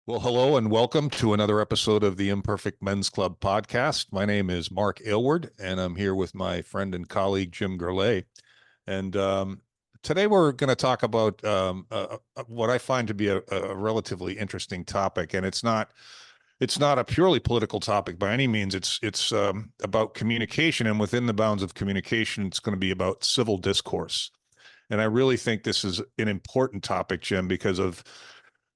Well, hello and welcome to another episode of the Imperfect Men's Club podcast. My name is Mark Aylward, and I'm here with my friend and colleague, Jim Gurley. And today we're going to talk about what I find to be a relatively interesting topic. And it's not a purely political topic by any means. It's about communication. And within the bounds of communication, it's going to be about civil discourse. And I really think this is an important topic, Jim, because of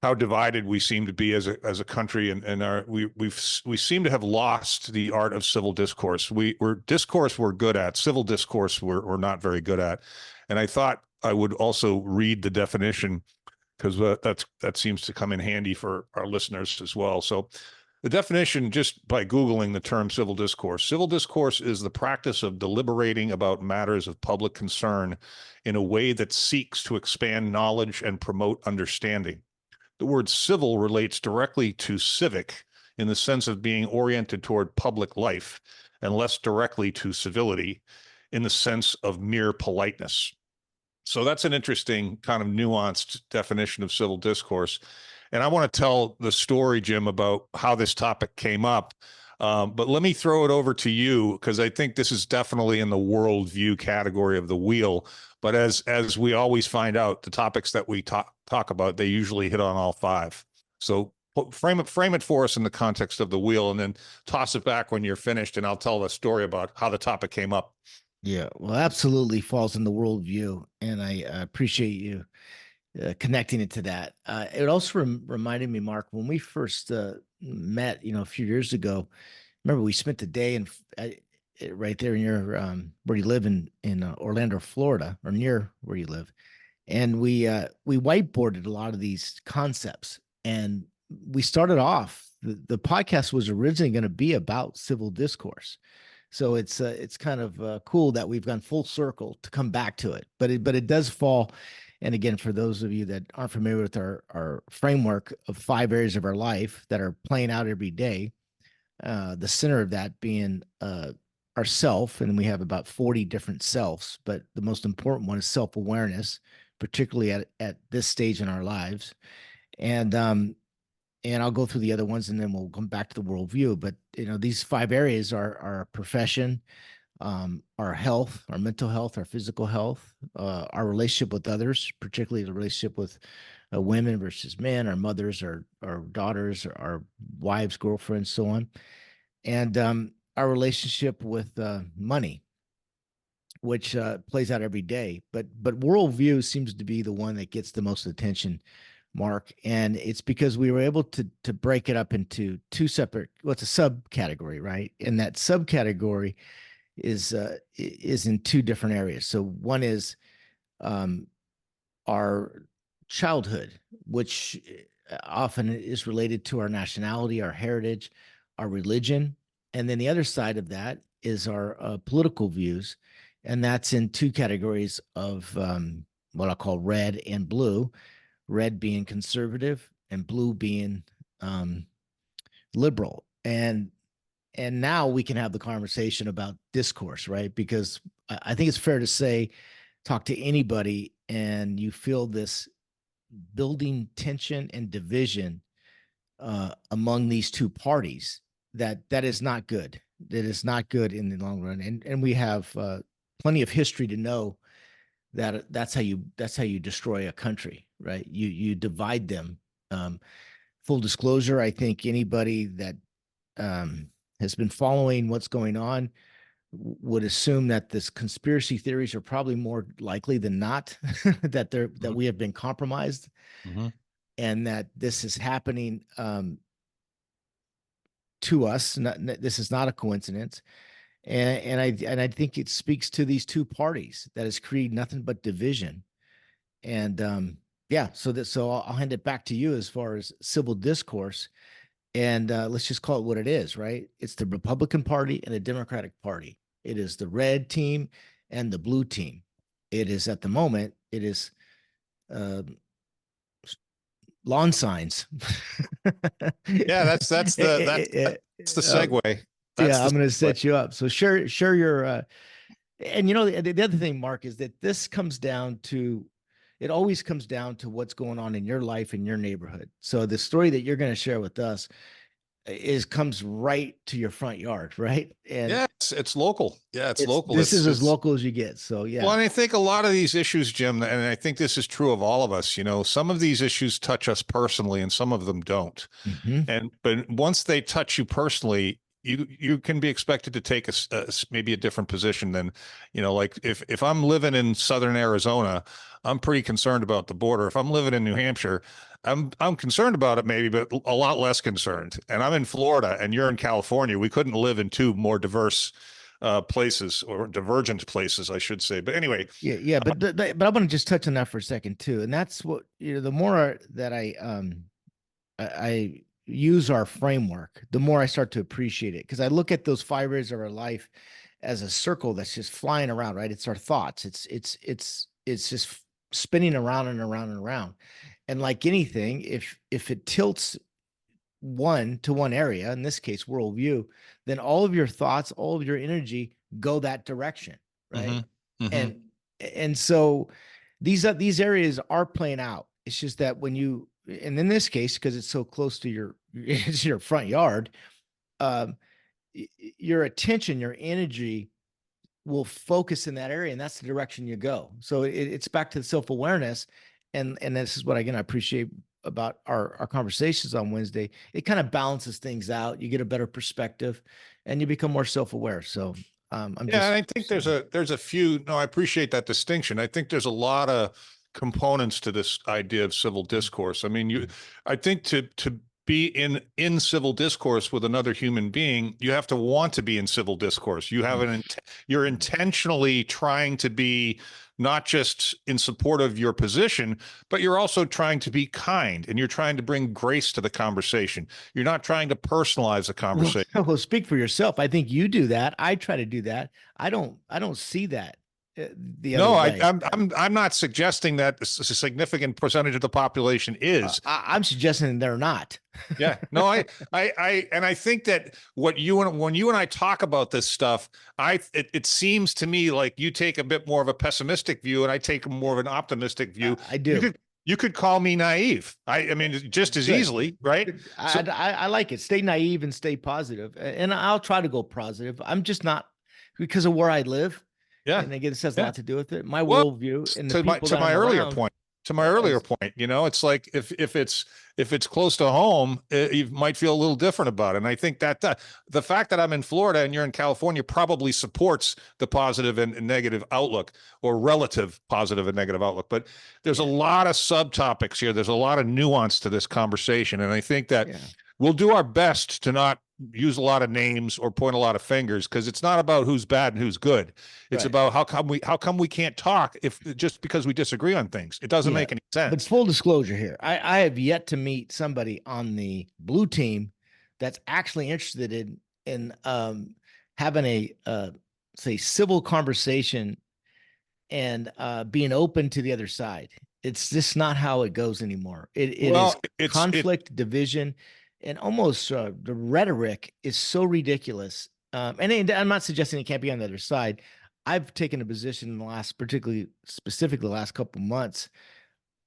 how divided we seem to be as a country, and we seem to have lost the art of civil discourse. We're good at civil discourse. We're not very good at, and I thought I would also read the definition because that seems to come in handy for our listeners as well. So, the definition, just by Googling the term civil discourse is the practice of deliberating about matters of public concern in a way that seeks to expand knowledge and promote understanding. The word civil relates directly to civic in the sense of being oriented toward public life, and less directly to civility in the sense of mere politeness. So that's an interesting kind of nuanced definition of civil discourse. And I want to tell the story, Jim, about how this topic came up. But let me throw it over to you because I think this is definitely in the worldview category of the wheel. But as we always find out, the topics that we talk about, they usually hit on all five. So frame it for us in the context of the wheel, and then toss it back when you're finished, and I'll tell a story about how the topic came up. Yeah, well, absolutely falls in the worldview, and I appreciate you connecting it to that. It also reminded me, Mark, when we first met, a few years ago. Remember, we spent the day in right there in your where you live in Orlando, Florida, or near where you live, and we whiteboarded a lot of these concepts, and we started off. The podcast was originally going to be about civil discourse. So it's kind of cool that we've gone full circle to come back to it, but it does fall. And again, for those of you that aren't familiar with our framework of 5 areas of our life that are playing out every day, the center of that being our self, and we have about 40 different selves, but the most important one is self-awareness, particularly at this stage in our lives. And I'll go through the other ones, and then we'll come back to the worldview. But these 5 areas are our profession, our health, our mental health, our physical health, our relationship with others, particularly the relationship with women versus men, our mothers, our daughters, our wives, girlfriends, so on, and our relationship with money, which plays out every day. But worldview seems to be the one that gets the most attention, Mark, and it's because we were able to break it up into 2 separate. Well, it's a subcategory, right? And that subcategory is in 2 different areas. So one is our childhood, which often is related to our nationality, our heritage, our religion, and then the other side of that is our political views, and that's in 2 categories of what I'll call red and blue. Red being conservative and blue being liberal. And now we can have the conversation about discourse, right? Because I think it's fair to say, talk to anybody and you feel this building tension and division among these 2 parties that is not good. That is not good in the long run. And we have plenty of history to know that that's how you destroy a country, right? You divide them. Full disclosure, I think anybody that has been following what's going on would assume that this conspiracy theories are probably more likely than not that that we have been compromised, and that this is happening to us. This is not a coincidence. And I think it speaks to these 2 parties that has created nothing but division. And so I'll hand it back to you as far as civil discourse, and let's just call it what it is, right? It's the Republican Party and the Democratic Party. It is the red team and the blue team. It is at the moment. It is lawn signs. Yeah, that's the segue. I'm going to set you up. So share your, and the other thing, Mark, is that this comes down to, it always comes down to what's going on in your life, in your neighborhood. So the story that you're going to share with us is comes right to your front yard, right? And Yeah, it's local. Yeah, it's local. this is as local as you get. So Well, yeah. and I think a lot of these issues, Jim, and I think this is true of all of us, some of these issues touch us personally and some of them don't. Hmm. But once they touch you personally, you can be expected to take maybe a different position than, like if I'm living in southern Arizona, I'm pretty concerned about the border. If I'm living in New Hampshire, I'm concerned about it maybe, but a lot less concerned. And I'm in Florida and you're in California. We couldn't live in two more diverse places, or divergent places, I should say. But anyway, Yeah, but I want to just touch on that for a second too. And that's what, the more that I use our framework, the more I start to appreciate it, because I look at those 5 areas of our life as a circle that's just flying around, right? It's our thoughts. It's just spinning around and around and around. And like anything, if it tilts one to one area, in this case worldview, then all of your thoughts, all of your energy go that direction, right? mm-hmm, mm-hmm. and and so these areas are playing out. It's just that when you, and in this case, because it's so close to your it's your front yard, um your attention, your energy will focus in that area, and that's the direction you go. So it's back to the self-awareness. And this is what, again, I appreciate about our conversations on Wednesday. It kind of balances things out. You get a better perspective and you become more self-aware. So I'm Yeah, and just I think there's a few. No, I appreciate that distinction. I think there's a lot of components to this idea of civil discourse. I mean, I think to be in civil discourse with another human being, you have to want to be in civil discourse. You're intentionally trying to be not just in support of your position, but you're also trying to be kind, and you're trying to bring grace to the conversation. You're not trying to personalize the well, conversation. well, speak for yourself. I think you do that. I try to do that. I don't see that the other No, way. I'm not suggesting that a significant percentage of the population is. I'm suggesting they're not. Yeah, no, and I think that when you and I talk about this stuff, it seems to me like you take a bit more of a pessimistic view, and I take more of an optimistic view. I You do. could you could call me naive. I mean, just as Good. easily, right? So I like it. Stay naive and stay positive. And I'll try to go positive. I'm just not, because of where I live. yeah, And again, this has a yeah. lot to do with it. My Well, worldview and the to my people to that my I'm earlier around. point, As it's like if it's close to home, you might feel a little different about it. And I think that the fact that I'm in Florida and you're in California probably supports the positive and negative outlook, or relative positive and negative outlook. But there's a yeah, lot of subtopics here. There's a lot of nuance to this conversation, and I think that yeah, we'll do our best to not use a lot of names or point a lot of fingers, because it's not about who's bad and who's good. It's right. about how come we can't talk if just because we disagree on things. It doesn't Yeah. make any But sense. full disclosure here, I have yet to meet somebody on the blue team that's actually interested in having a say civil conversation and being open to the other side. It's just not how it goes anymore. It is Well, it conflict, division, and almost the rhetoric is so ridiculous. And I'm not suggesting it can't be on the other side. I've taken a position in the last, particularly specifically the last couple of months.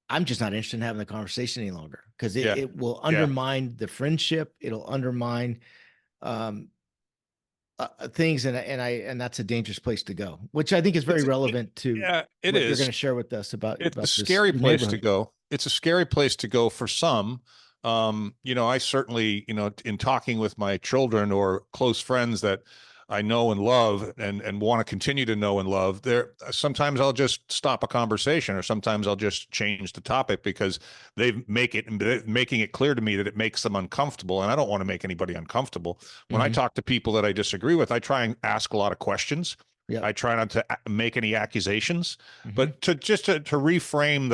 I'm just not interested in having the conversation any longer, because yeah, it will yeah. undermine the friendship. It'll undermine um, things, and that's a dangerous place to go, which I think is very relevant to Yeah, it what you're going is. to share with us It's a about this scary your place to neighborhood. go. It's a scary place to go for some. I certainly, in talking with my children or close friends that I know and love and want to continue to know and love, there sometimes I'll just stop a conversation, or sometimes I'll just change the topic, because making it clear to me that it makes them uncomfortable, and I don't want to make anybody uncomfortable. When I Mm-hmm. talk to people that I disagree with, I try and ask a lot of questions. Yep. I try not to make any accusations, Mm-hmm. but to reframe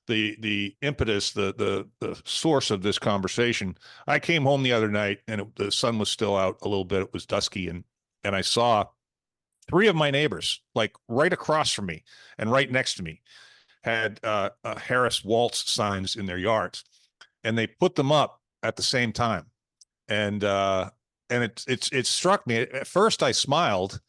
the impetus, the source of this conversation. I came home the other night, and the sun was still out a little bit. It was dusky, and I saw three of my neighbors, like right across from me and right next to me, had Harris Waltz signs in their yards, and they put them up at the same time. And it struck me. At first, I smiled,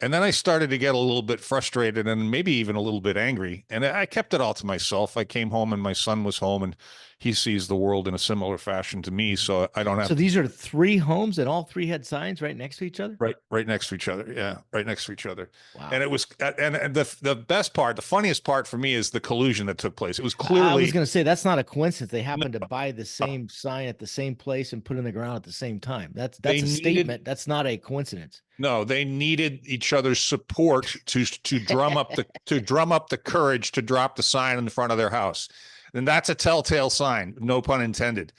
And then I started to get a little bit frustrated and maybe even a little bit angry. And I kept it all to myself. I came home and my son was home and he sees the world in a similar fashion to me. So I don't So have to. these are three homes and all three had signs right next to each other? Right next to each other. Yeah, right next to each other. And Wow. it was, and the best part, the funniest part for me is the collusion that took place. It was I was clearly going to say that's not a coincidence. They no, happened to buy the same sign at the same place and put it in the ground at the same time. they That's a needed statement. That's not a coincidence. no, they needed each other's support to drum up the courage to drop the sign in the front of their house. And that's a telltale sign, no pun intended.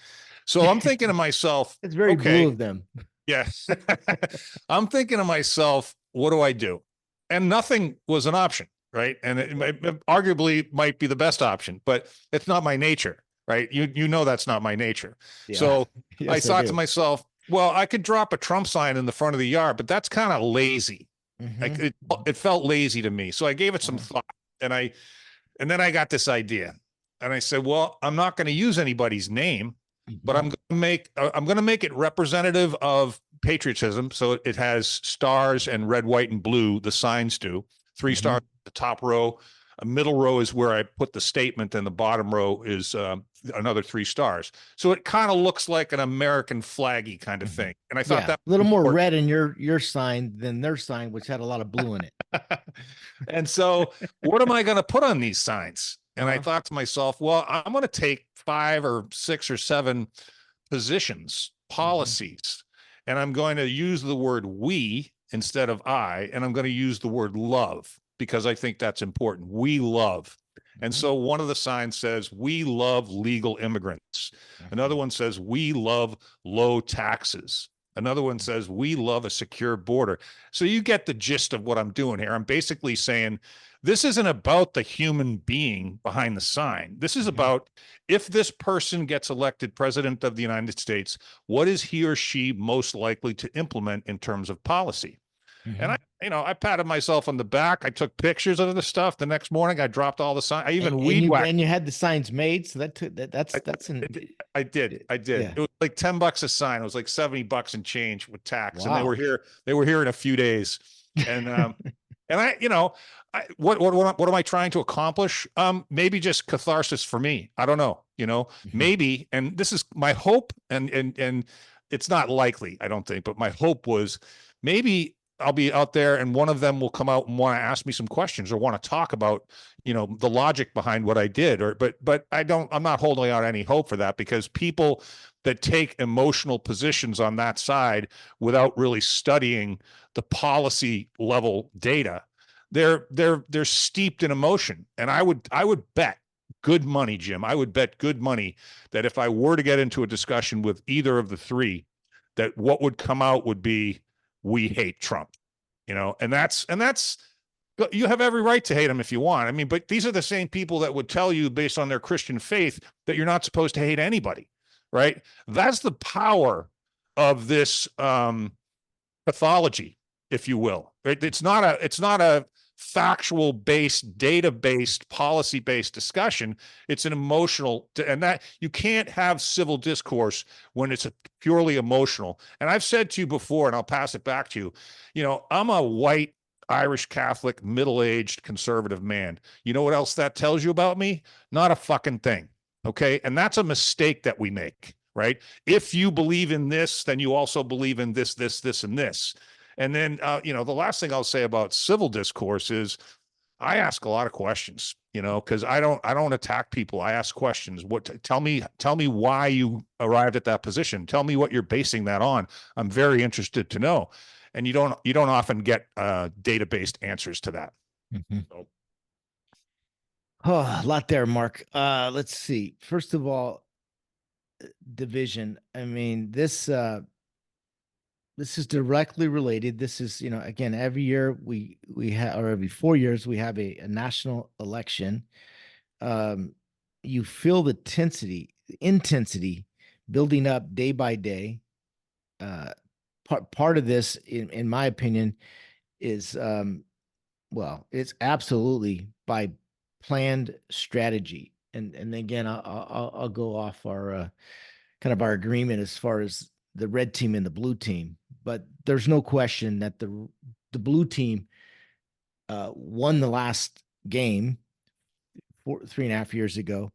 So I'm thinking to myself, It's very blue okay, of them. yeah. I'm thinking to myself, what do I do? And nothing was an option, right? And it arguably might be the best option, but it's not my nature, right? You know that's not my nature. Yeah. So I Yes, I thought to do. myself, well, I could drop a Trump sign in the front of the yard, but that's kind of lazy. Like Hmm. it felt lazy to me. So I gave it some Uh-huh. thought, and then I got this idea, and I said, well, I'm not going to use anybody's name, but Hmm. I'm going to make it representative of patriotism. So it has stars and red, white, and blue. The signs do 3 stars. Hmm. The top row, a middle row is where I put the statement, and the bottom row is another 3 stars. So it kind of looks like an American flaggy kind of Hmm. thing. And I thought Yeah, a that little was more important. red in your sign than their sign, which had a lot of blue in it. And so, what am I going to put on these signs? And I Uh-huh. thought to myself, well, I'm going to take 5 or 6 or 7 positions, Hmm. policies, and I'm going to use the word we instead of I, and I'm going to use the word love because I think that's important. We love. And Hmm. so one of the signs says, we love legal immigrants. Another one says, we love low taxes. Another one says, we love a secure border. So you get the gist of what I'm doing here. I'm basically saying, this isn't about the human being behind the sign. This is Hmm. about if this person gets elected president of the United States, what is he or she most likely to implement in terms of policy? And Hmm. I patted myself on the back. I took pictures of the stuff. The next morning, I dropped all the signs. I even And weed you whacked. had the signs made, so that took that's I an did. I did. I did. yeah. It was like $10 a sign. It was like $70 and change with tax, and they were Wow. here. They were here in a few days, and I, what am I trying to accomplish? Maybe just catharsis for me. I don't know. Hmm. Maybe, and this is my hope, and it's not likely, I don't think, but my hope was maybe I'll be out there and one of them will come out and want to ask me some questions or want to talk about, the logic behind what I did, but I'm not holding out any hope for that because people that take emotional positions on that side without really studying the policy level data, they're steeped in emotion. And I would bet good money, Jim. I would bet good money that if I were to get into a discussion with either of the three, that what would come out would be we hate Trump, and that's you have every right to hate him if you want. I mean, but these are the same people that would tell you based on their Christian faith that you're not supposed to hate anybody, right? That's the power of this pathology, if you will. Right? It's not a factual based, data based, policy based discussion. It's an emotional, and that you can't have civil discourse when it's a purely emotional. And I've said to you before, and I'll pass it back to you. I'm a white Irish Catholic, middle aged conservative man. You know what else that tells you about me? Not a fucking thing. Okay. And that's a mistake that we make, right? If you believe in this, then you also believe in this, and this. And then, the last thing I'll say about civil discourse is I ask a lot of questions, because I don't attack people. I ask questions. Tell me why you arrived at that position. Tell me what you're basing that on. I'm very interested to know. And you don't often get data-based answers to that. Hmm. So, Oh, a lot there, Mark. Let's see. First of all, division. I mean, this is directly related. This is, again, every year we have, or every 4 years we have a national election. Um, you feel the intensity building up day by day. Part of this, in my opinion, is well, it's absolutely by planned strategy. And again, I'll go off our kind of our agreement as far as the red team and the blue team. But there's no question that the blue team won the last game 3.5 years ago.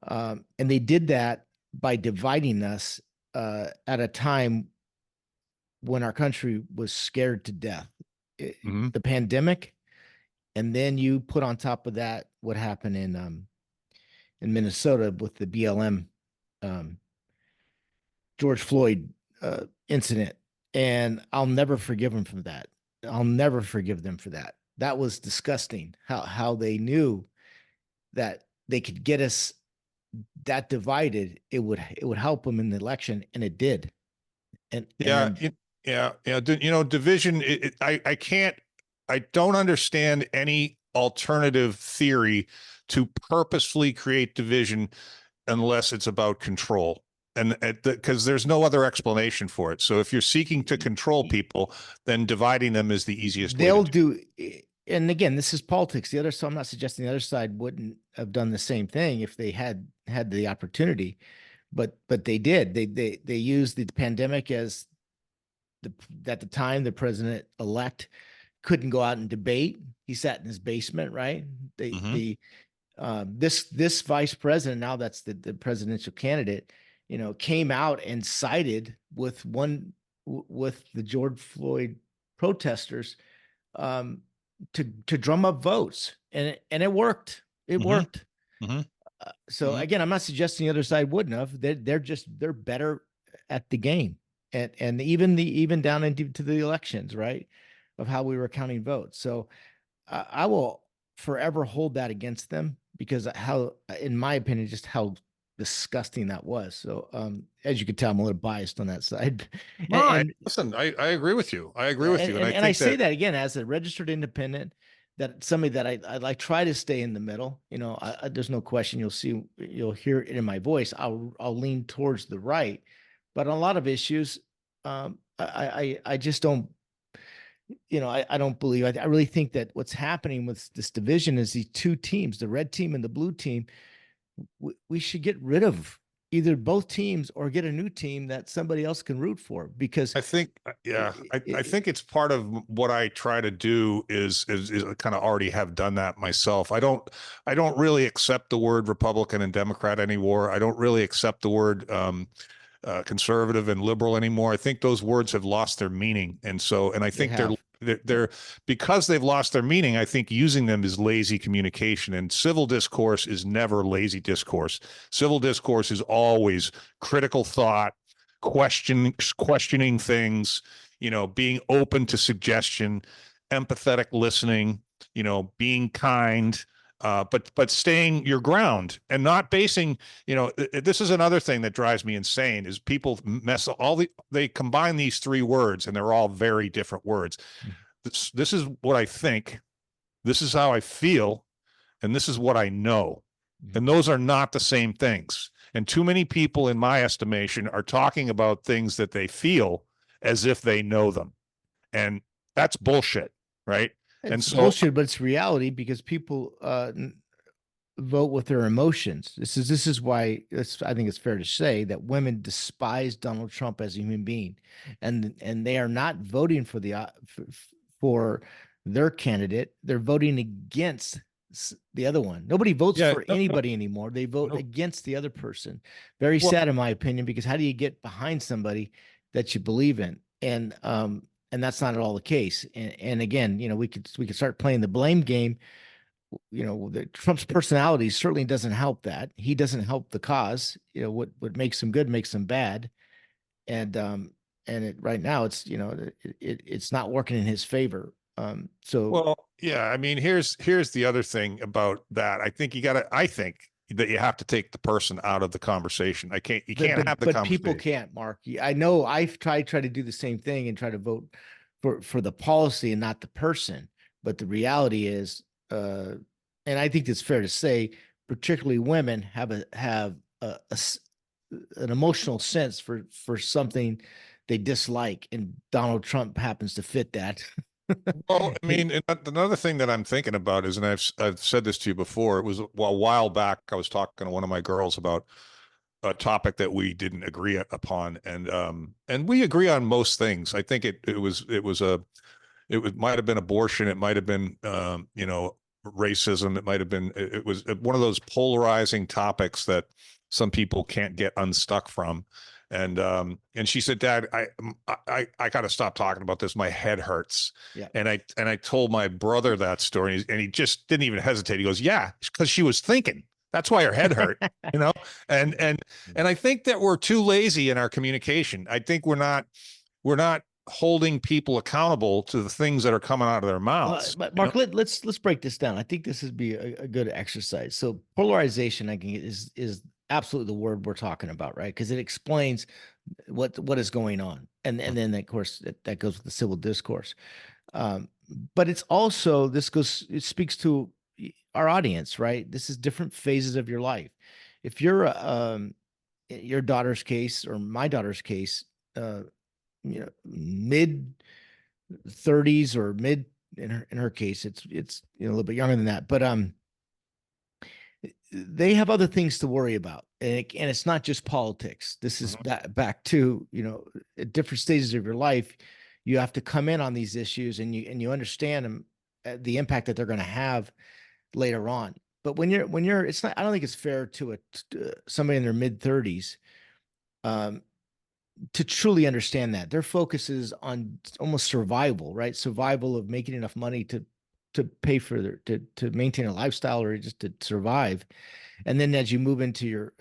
And they did that by dividing us at a time when our country was scared to death. Hmm. The pandemic, and then you put on top of that what happened in Minnesota with the BLM um, George Floyd incident, and I'll never forgive them for that. I'll never forgive them for that. That was disgusting. How they knew that they could get us that divided. It would help them in the election, and it did. Yeah, And yeah. Division. I can't. I don't understand any alternative theory to purposefully create division unless it's about control. And because there's no other explanation for it. So if you're seeking to control people, then dividing them is the easiest way to they'll do. do. And again, this is politics. The other, so I'm not suggesting the other side wouldn't have done the same thing if they had the opportunity, but they did. They used the pandemic as at the time the president elect couldn't go out and debate. He sat in his basement, right? Hmm. This vice president, now that's the presidential candidate, came out and sided with the George Floyd protesters, um, to drum up votes, and it worked. It Hmm. worked. Hmm. So Hmm. again, I'm not suggesting the other side wouldn't have. They're better at the game, and even down into the elections, right, of how we were counting votes. So I will forever hold that against them because how, in my opinion, just how disgusting that was. So as you can tell, I'm a little biased on that side, No, and listen, I agree with you. I agree with and you. And I I think say that, that again as a registered independent, that somebody that I like try to stay in the middle. There's no question. You'll hear it in my voice. I'll lean towards the right, but on a lot of issues, I just don't. I don't believe. I really think that what's happening with this division is these two teams, the red team and the blue team. We should get rid of either both teams or get a new team that somebody else can root for because I think, yeah, I it think it's part of what I try to do is kind of already have done that myself. I don't really accept the word Republican and Democrat anymore. I don't really accept the word conservative and liberal anymore. I think those words have lost their meaning, and I they think they're have. they're, Yep. they're because they've lost their meaning. I think using them is lazy communication, and civil discourse is never lazy discourse. Civil discourse is always critical thought, questioning things, being open to suggestion, empathetic listening, being kind, but staying your ground and not basing. This is another thing that drives me insane is people they combine these three words and they're all very different words. This is what I think, this is how I feel, and this is what I know. Mhm. And those are not the same things. And too many people, in my estimation, are talking about things that they feel as if they know them. And that's bullshit, right? And It's so, bullshit, but it's reality because people vote with their emotions. This is why I think it's fair to say that women despise Donald Trump as a human being, and they are not voting for for their candidate. They're voting against the other one. Nobody votes yeah, for no, no, anybody anymore. They vote no. against the other person. Very Well, sad, in my opinion, because how do you get behind somebody that you believe in? And that's not at all the case. And again, we could start playing the blame game. Trump's personality certainly doesn't help that. He doesn't help the cause. What makes him good makes him bad. And right now it's not working in his favor. So Well, yeah. I mean, here's the other thing about that. I think that you have to take the person out of the conversation. You but can't have but the but people conversation. can't, Mark. I know I've tried to do the same thing and try to vote for the policy and not the person. But the reality is, and I think it's fair to say, particularly women have an emotional sense for something they dislike, and Donald Trump happens to fit that. Well, I He, mean, and another thing that I'm thinking about is, and I've said this to you before. It was a while back. I was talking to one of my girls about a topic that we didn't agree upon, and we agree on most things. I think it was might have been abortion. It might have been, racism. It might have been, it was one of those polarizing topics that some people can't get unstuck from. And she said, Dad, I got to stop talking about this. My head hurts. Yeah. And I told my brother that story, and he just didn't even hesitate. He goes, yeah, because she was thinking. That's why her head hurt, you know? And I think that we're too lazy in our communication. I think we're not holding people accountable to the things that are coming out of their mouths. But You know? Mark, let's break this down. I think this would be a good exercise. So polarization, I think, is absolutely the word we're talking about, right? Because it explains what is going on, and then of course that goes with the civil discourse. But it's also it speaks to our audience, right? This is different phases of your life. If you're your daughter's case or my daughter's case, mid 30s or mid in her case, it's a little bit younger than that, but they have other things to worry about, and it's not just politics. This is back to at different stages of your life, you have to come in on these issues, and you understand them, the impact that they're going to have later on. But when you're it's not, I don't think it's fair to somebody in their mid 30s to truly understand that their focus is on almost survival, right? Survival of making enough money to pay for to maintain a lifestyle or just to survive. And then as you move into your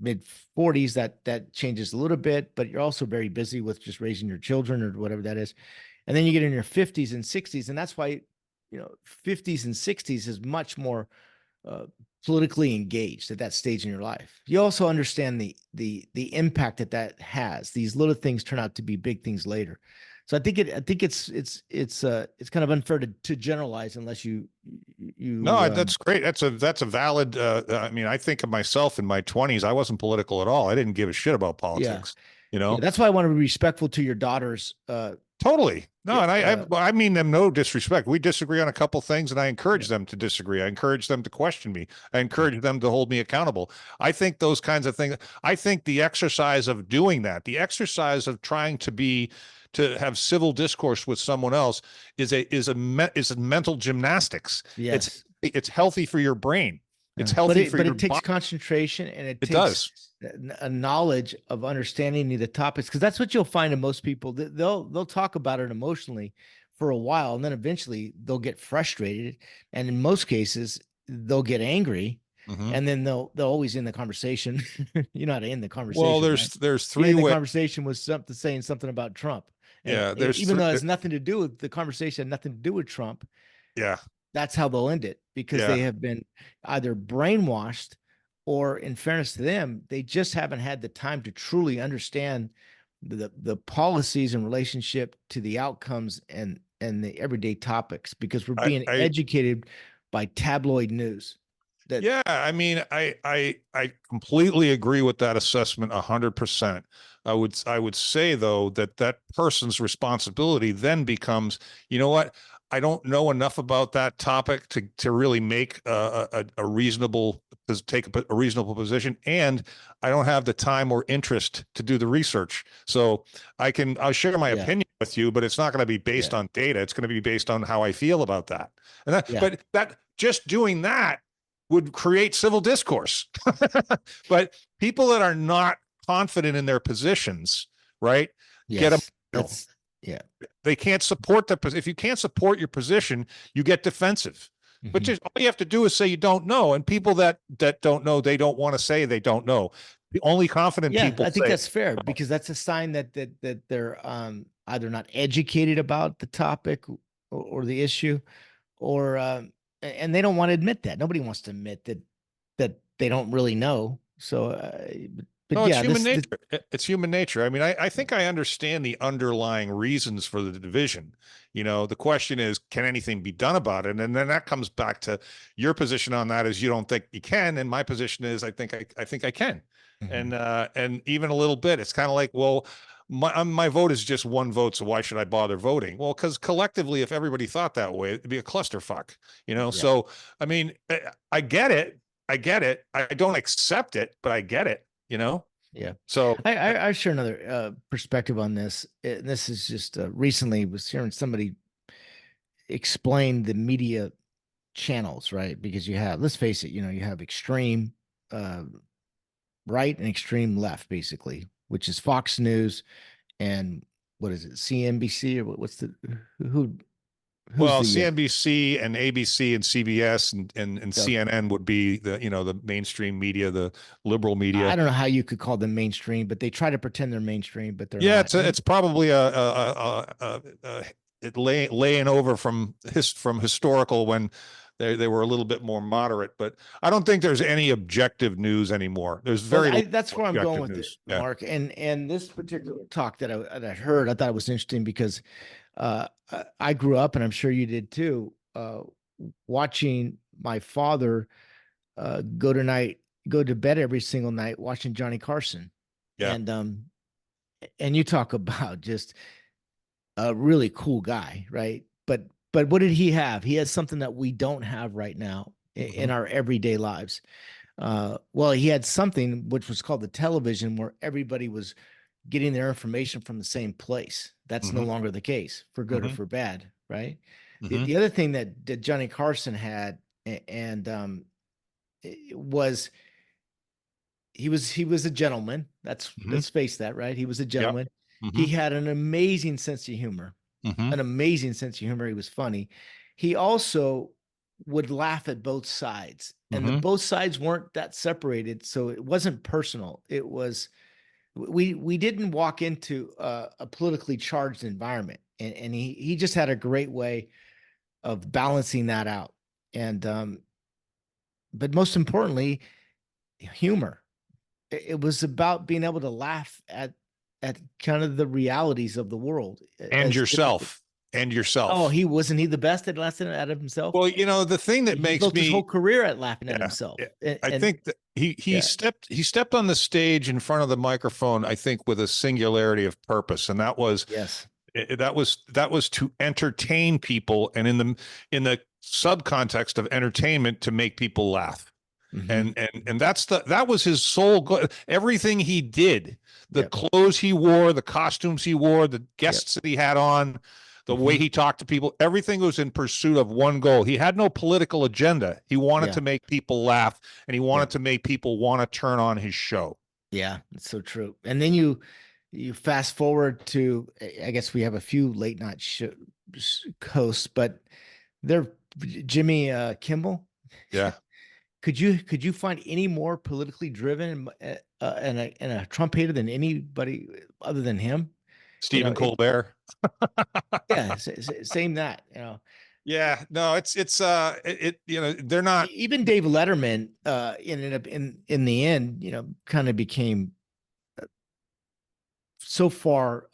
mid 40s, that changes a little bit, but you're also very busy with just raising your children or whatever that is. And then you get in your 50s and 60s, and that's why 50s and 60s is much more politically engaged at that stage in your life. You also understand the impact that has. These little things turn out to be big things later. So I think it's kind of unfair to generalize unless you. No, that's great. That's a valid. I mean, I think of myself in my 20s. I wasn't political at all. I didn't give a shit about Yeah. politics. Yeah, that's why I want to be respectful to your daughters. Totally. No, and I mean them no disrespect. We disagree on a couple things, and I encourage them to disagree. I encourage them to question me. I encourage them to hold me accountable. I think those kinds of things. I think the exercise of doing that, the exercise of trying to have civil discourse with someone else, is a mental gymnastics. Yes. It's healthy for your brain. It's healthy for your it takes body. concentration, and it takes does. a knowledge of understanding the topics, because that's what you'll find in most people. They'll talk about it emotionally for a while, and then eventually they'll get frustrated, and in most cases they'll get angry, and then they'll always end the conversation. You know how to end the conversation. Well, there's three ways. The conversation was saying something about Trump. And even though it has nothing to do with the conversation, had nothing to do with Trump. Yeah. That's how they'll end it, because they have been either brainwashed, or, in fairness to them, they just haven't had the time to truly understand the policies in relationship to the outcomes and the everyday topics, because we're being educated by tabloid news. I mean, I completely agree with that assessment 100%. I would say, though, that person's responsibility then becomes, you know what? I don't know enough about that topic to really make a reasonable position, and I don't have the time or interest to do the research. So I'll share my opinion with you, but it's not going to be based on data. It's going to be based on how I feel about that. But that just doing that would create civil discourse. But people that are not confident in their positions, right? Yes, They can't support if you can't support your position, you get defensive. But just all you have to do is say you don't know. And people that don't know, they don't want to say they don't know. The only confident people. I think that's fair, because that's a sign that they're either not educated about the topic or the issue, or and they don't want to admit that. Nobody wants to admit that they don't really know. So, it's human nature. It's human nature. I mean, I think I understand the underlying reasons for the division. The question is, can anything be done about it? And then that comes back to your position on that, is you don't think you can, and my position is I think I can. And even a little bit, it's kind of like, well, my vote is just one vote, so why should I bother voting? Well, because collectively, if everybody thought that way, it'd be a clusterfuck. So I mean, I get it. I don't accept it, but I get it. So I share another perspective on this. This is just recently was hearing somebody explain the media channels, right? Because you have, let's face it, you have extreme uh, right and extreme left, basically, which is Fox News and what is it, CNBC, or what's the who who's Well, the CNBC and ABC and CBS and uh, CNN would be the mainstream media, the liberal media. I don't know how you could call them mainstream, but they try to pretend they're mainstream, but they're Yeah, not. it's probably it laying over from historical when they were a little bit more moderate, but I don't think there's any objective news anymore. There's Well, very little that's where I'm going objective with it, news. Yeah, Mark. And this particular talk that I heard, I thought it was interesting because I grew up, and I'm sure you did too, watching my father go to bed every single night watching Johnny Carson, yeah. and you talk about just a really cool guy, right? But what did he have? He has something that we don't have right now in Hmm. our everyday lives. Well, he had something which was called the television, where everybody was getting their information from the same place. That's no Hmm. longer the case, for good or Hmm. for bad, right? The, Hmm. the other thing that Johnny Carson had, and was he was a gentleman. That's Hmm. Let's face that, right? He was a Yep. gentleman. He Hmm. had an amazing sense of humor. Hmm. An amazing sense of humor. He was funny. He also would laugh at both sides, and the Hmm. both sides weren't that separated, so it wasn't personal. It was we didn't walk into a politically charged environment, and he just had a great way of balancing that out. And but most importantly, humor. It was about being able to laugh at kind of the realities of the world, And as difficult. yourself, and Oh, yourself. he wasn't he the best at laughing at himself? Well, the thing that He makes built his whole me, career at laughing at yeah, himself. yeah. And, I and think that he yeah, stepped on the stage in front of the microphone, I think, with a singularity of purpose, and yes, that was to entertain people, and in the subcontext of entertainment, to make people laugh. mm-hmm, And that was his sole goal. Everything he did, the yep, clothes he wore, the costumes he wore, the yep, guests that he had on, the way mm-hmm, he talked to people, everything was in pursuit of one goal. He had no political agenda. He wanted yeah, to make people laugh, and he wanted yep, to make people want to turn on his show. yeah. It's so true. And then you fast forward to, I guess we have a few late night hosts, but they're Jimmy Kimmel. Yeah. Could you find any more politically driven and a Trump hater than anybody other than him? Stephen It Colbert. Yeah, same that. Yeah, no, they're not. Even Dave Letterman ended up in the end, kind of became so far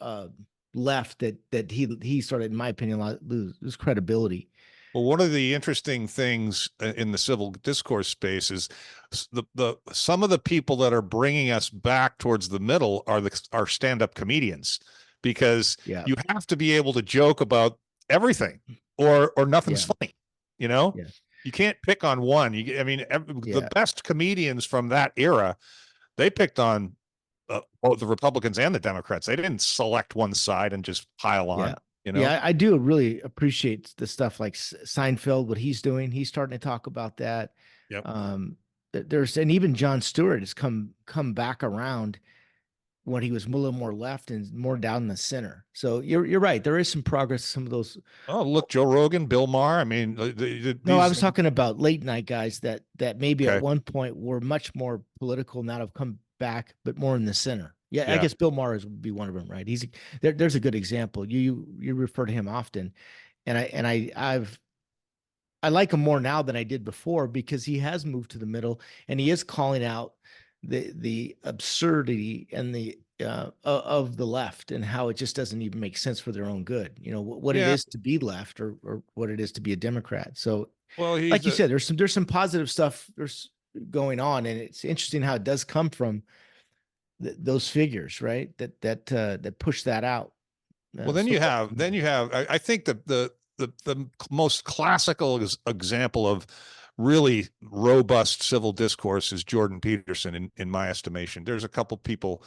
left that he started, in my opinion, lose his credibility. Well, one of the interesting things in the civil discourse space is the some of the people that are bringing us back towards the middle are stand-up comedians, because Yeah, you have to be able to joke about everything, or nothing's yeah, funny. You know, yeah, you can't pick on one. I mean, the yeah, best comedians from that era, they picked on both the Republicans and the Democrats. They didn't select one side and just pile yeah. on. You know. Yeah, I do really appreciate the stuff like Seinfeld, what he's doing. He's starting to talk about that. Yep. There's and even Jon Stewart has come back around when he was a little more left and more down the center. So you're right. There is some progress. Some of those. Oh, look, Joe Rogan, Bill Maher. I mean, No, I these. was talking about late night guys that maybe at Okay. one point were much more political, now have come back, but more in the center. Yeah, I Yeah. guess Bill Maher would be one of them, right? There's a good example. You refer to him often, I like him more now than I did before, because he has moved to the middle, and he is calling out the absurdity and the of the left, and how it just doesn't even make sense for their own good. What it Yeah. is to be left, or what it is to be a Democrat. So, Well, like you said, there's some positive stuff there's going on, and it's interesting how it does come from those figures, right? That push that out. well, then So you far. have, I think the most classical example of really robust civil discourse is Jordan Peterson, in my estimation. There's a couple people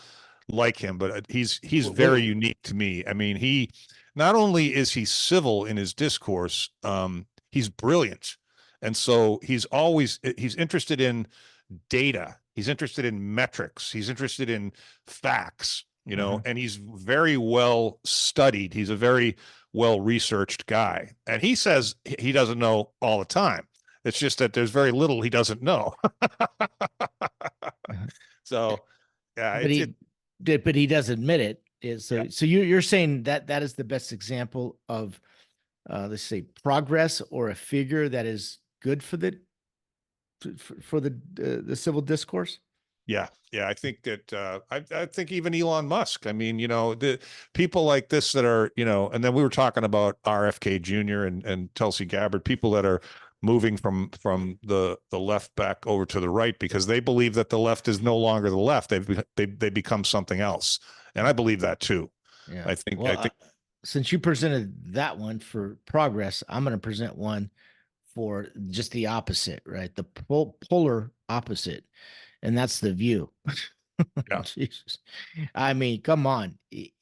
like him, but he's What, very unique to me. I mean, not only is he civil in his discourse, he's brilliant. And so he's interested in data. He's interested in metrics. He's interested in facts, Mhm. and he's very well studied. He's a very well researched guy. And he says he doesn't know all the time. It's just that there's very little he doesn't know. Uh-huh. So, yeah, But it he did, but he does admit it. yeah, So you're saying that that is the best example of let's say progress or a figure that is good for the civil discourse. yeah. I think that I think even Elon Musk. I mean, the people like this that are, and then we were talking about RFK Jr. and Tulsi Gabbard, people that are moving from the left back over to the right because they believe that the left is no longer the left. They become something else, and I believe that too. Yeah. I think Since you presented that one for progress, I'm going to present one for just the opposite, right? The polar opposite, and that's the view. yeah. Jesus. I mean, come on. Y-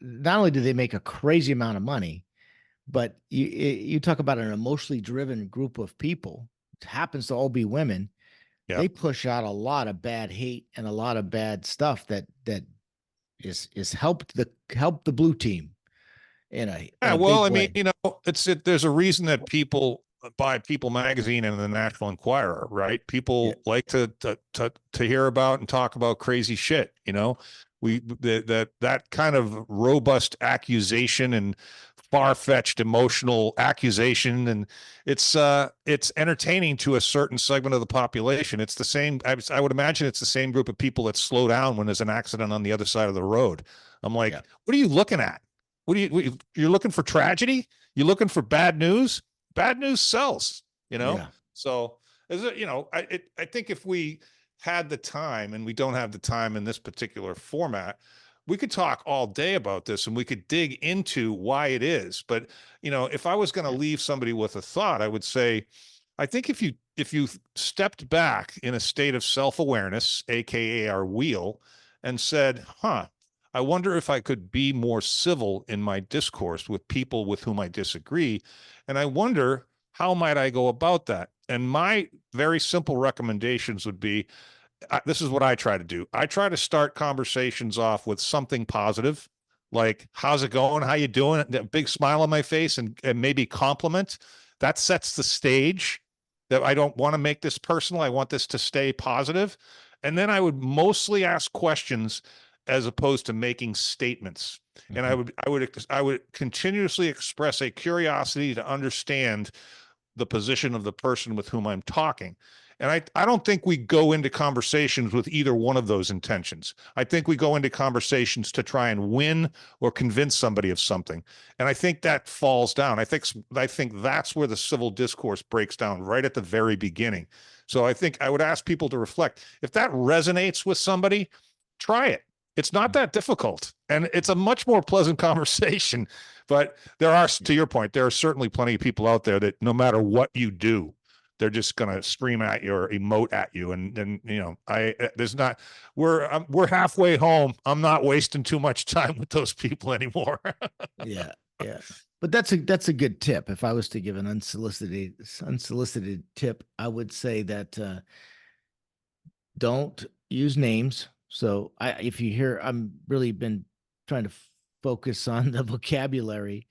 Not only do they make a crazy amount of money, but you talk about an emotionally driven group of people. It happens to all be women. Yeah. They push out a lot of bad hate and a lot of bad stuff that is helped the blue team in Yeah, a well, big I mean, way. there's a reason that people buy People magazine and the National Enquirer, right? Yeah. People like to hear about and talk about crazy shit, that kind of robust accusation and far-fetched emotional accusation, and it's entertaining to a certain segment of the population. It's the same, I would imagine it's the same group of people that slow down when there's an accident on the other side of the road. I'm Yeah. like, what are you looking at? You're looking for tragedy? You're looking for bad news? Bad news sells, you know? Yeah. So, I think if we had the time, and we don't have the time in this particular format, we could talk all day about this and we could dig into why it is. But, if I was going to leave somebody with a thought, I would say, I think if you stepped back in a state of self-awareness, aka our wheel, and said, I wonder if I could be more civil in my discourse with people with whom I disagree. And I wonder, how might I go about that? And my very simple recommendations would be, this is what I try to do. I try to start conversations off with something positive, like, how's it going? How you doing? A big smile on my face, and maybe compliment. That sets the stage that I don't want to make this personal. I want this to stay positive. And then I would mostly ask questions as opposed to making statements. And I Mhm. would I would I would continuously express a curiosity to understand the position of the person with whom I'm talking. And I don't think we go into conversations with either one of those intentions. I think we go into conversations to try and win or convince somebody of something. And I think that falls down. I think that's where the civil discourse breaks down, right at the very beginning. So I think I would ask people to reflect. If that resonates with somebody, try it. It's not that difficult. And it's a much more pleasant conversation. But to your point, there are certainly plenty of people out there that no matter what you do, they're just going to scream at you or emote at you. And there's not, we're halfway home. I'm not wasting too much time with those people anymore. Yeah. Yeah. But that's a good tip. If I was to give an unsolicited tip, I would say that don't use names. So if you hear, I'm really been trying to focus on the vocabulary.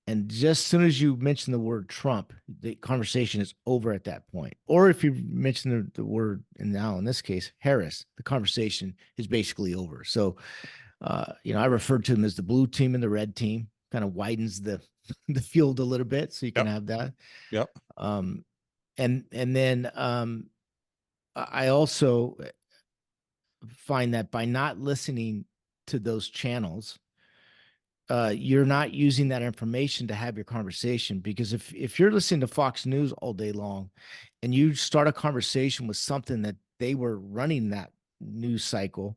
And just as soon as you mention the word Trump, the conversation is over at that point. Or if you mention the word, and now in this case, Harris, the conversation is basically over. So, I refer to them as the blue team and the red team, kind of widens the the field a little bit, so you can Yep. have that. Yep. Um, and then I also find that by not listening to those channels, you're not using that information to have your conversation. Because if you're listening to Fox News all day long and you start a conversation with something that they were running that news cycle,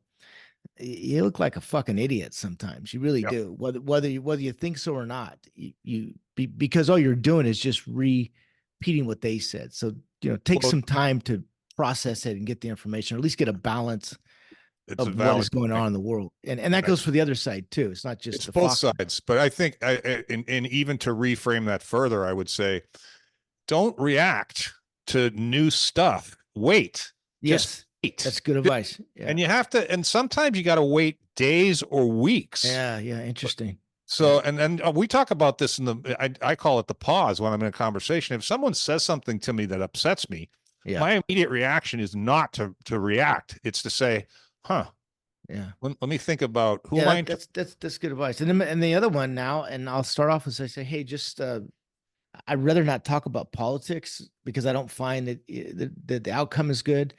you look like a fucking idiot sometimes. You really Yep. do. Whether you think so or not, because all you're doing is just repeating what they said. So take Well, some time to process it and get the information, or at least get a balance It's a of what valid is going point. on in the world. And that Right. goes for the other side too. It's not just It's the both Fox. sides, but I think, and even to reframe that further, I would say, don't react to new stuff. Wait, just Yes, wait. that's good advice. Yeah. And you have to, and sometimes you got to wait days or weeks. Yeah. Yeah. Interesting. Yeah. So, and we talk about this in I call it the pause when I'm in a conversation. If someone says something to me that upsets me, Yeah. my immediate reaction is not to react. It's to say, huh, Yeah. let me think about who Yeah. am I? That's good advice. And the other one now, and I'll start off as I say, hey, just I'd rather not talk about politics because I don't find that the outcome is good.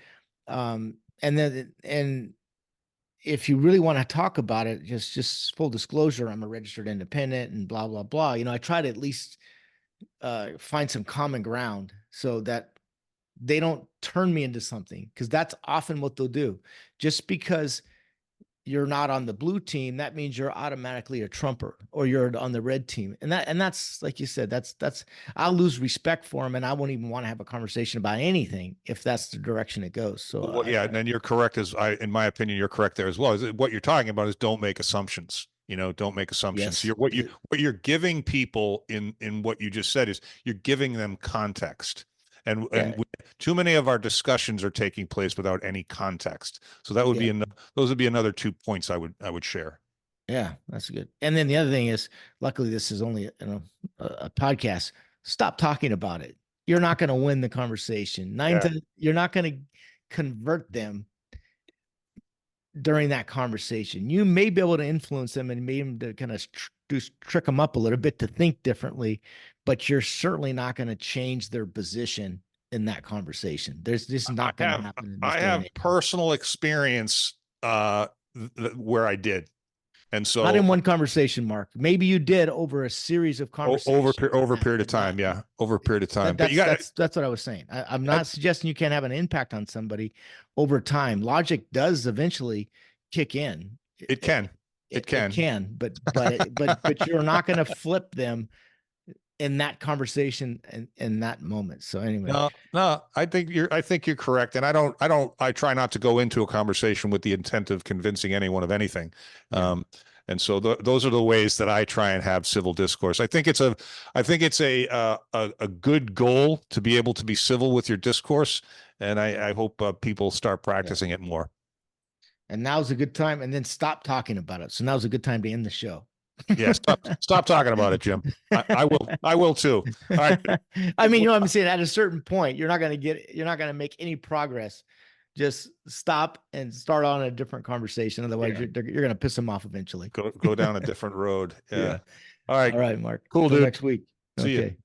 And if you really want to talk about it, just full disclosure, I'm a registered independent and blah blah blah. I try to at least find some common ground so that they don't turn me into something, because that's often what they'll do. Just because you're not on the blue team, that means you're automatically a trumper, or you're on the red team. And that's like you said, that's I'll lose respect for them, and I won't even want to have a conversation about anything if that's the direction it goes. So Well, yeah, and then you're correct, in my opinion, you're correct there as well. What you're talking about is don't make assumptions. Don't make assumptions. yes, What you're giving people in what you just said is you're giving them context. yeah, Too many of our discussions are taking place without any context. So that would yeah, be those would be another 2 points I would share. yeah, that's good. And then the other thing is, luckily this is only a podcast. Stop talking about it. You're not going to win the conversation. Yeah. You're not going to convert them during that conversation. You may be able to influence them and maybe to kind of trick them up a little bit to think differently, but you're certainly not going to change their position in that conversation. There's this is not going to happen in this I day and have age. personal experience where I did. And Not in so one conversation, Mark. Maybe you did over a series of conversations. over a period of time, yeah, over a period of time. That, But that's you got that's what I was saying. I'm not suggesting you can't have an impact on somebody over time. Logic does eventually kick in. it can. It It can. can, but you're not going to flip them in that conversation and in that moment. So anyway, No, I think you're correct. And I try not to go into a conversation with the intent of convincing anyone of anything. yeah, And so those are the ways that I try and have civil discourse. I think it's a good goal to be able to be civil with your discourse. And I hope people start yeah. practicing it more. And now's a good time. And then stop talking about it. So now's a good time to end the show. Yeah, stop talking about it, Jim. I will too. All right. I mean, I'm saying at a certain point, you're not going to make any progress. Just stop and start on a different conversation. Otherwise, Yeah. you're going to piss them off eventually. Go down a different road. Yeah. Yeah. All right. All right, Mark. Cool, Till dude. next week. See you. Okay.